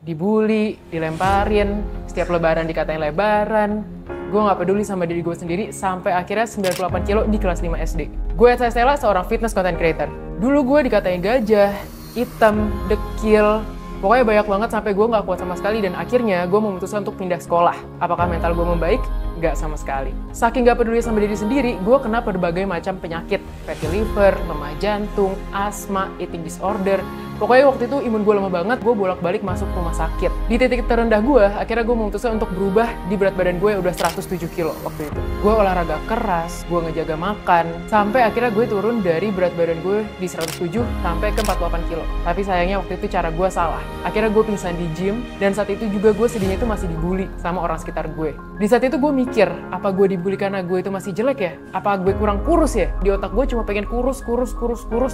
dibully, dilemparin, setiap lebaran dikatain lebaran. Gue gak peduli sama diri gue sendiri sampai akhirnya 98 kilo di kelas 5 SD. Gue Stella, seorang fitness content creator. Dulu gue dikatain gajah, hitam, dekil, pokoknya banyak banget sampai gue gak kuat sama sekali dan akhirnya gue memutuskan untuk pindah sekolah. Apakah mental gue membaik? Gak sama sekali. Saking gak peduli sama diri sendiri, gue kena berbagai macam penyakit. Fatty liver, lemah jantung, asma, eating disorder. Pokoknya waktu itu imun gue lemah banget, gue bolak-balik masuk rumah sakit. Di titik terendah gue, akhirnya gue memutuskan untuk berubah di berat badan gue yang udah 107 kilo waktu itu. Gue olahraga keras, gue ngejaga makan, sampai akhirnya gue turun dari berat badan gue di 107 sampai ke 48 kilo. Tapi sayangnya waktu itu cara gue salah. Akhirnya gue pingsan di gym, dan saat itu juga gue sedihnya itu masih dibully sama orang sekitar gue. Di saat itu gue mikir, apa gue dibully karena gue itu masih jelek ya? Apa gue kurang kurus ya? Di otak gue cuma pengen kurus,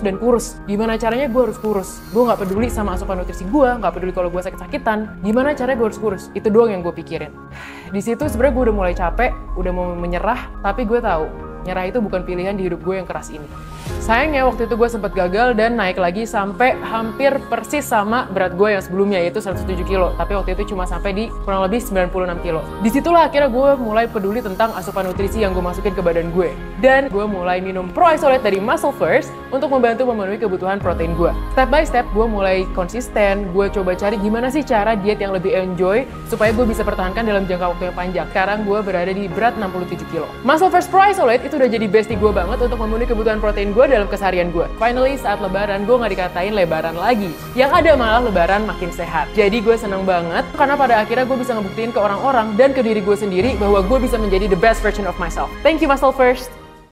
dan kurus. Gimana caranya gue harus kurus? Gue gak peduli sama asupan nutrisi gue, gak peduli kalau gue sakit-sakitan. Gimana caranya gue harus kurus? Itu doang yang gue pikirin. Di situ sebenarnya gue udah mulai capek, udah mau menyerah, tapi gue tahu nyerah itu bukan pilihan di hidup gue yang keras ini. Sayangnya waktu itu gue sempat gagal dan naik lagi sampai hampir persis sama berat gue yang sebelumnya, yaitu 107 kilo. Tapi waktu itu cuma sampai di kurang lebih 96 kilo. Disitulah akhirnya gue mulai peduli tentang asupan nutrisi yang gue masukin ke badan gue. Dan gue mulai minum Pro Isolate dari Muscle First untuk membantu memenuhi kebutuhan protein gue. Step by step gue mulai konsisten, gue coba cari gimana sih cara diet yang lebih enjoy supaya gue bisa pertahankan dalam jangka waktu yang panjang. Sekarang gue berada di berat 67 kilo. Muscle First Pro Isolate itu udah jadi bestie gue banget untuk memenuhi kebutuhan protein gue dalam keseharian gue. Finally, saat lebaran, gue gak dikatain lebaran lagi. Yang ada malah lebaran makin sehat. Jadi gue seneng banget, karena pada akhirnya gue bisa ngebuktiin ke orang-orang dan ke diri gue sendiri bahwa gue bisa menjadi the best version of myself. Thank you, Muscle First!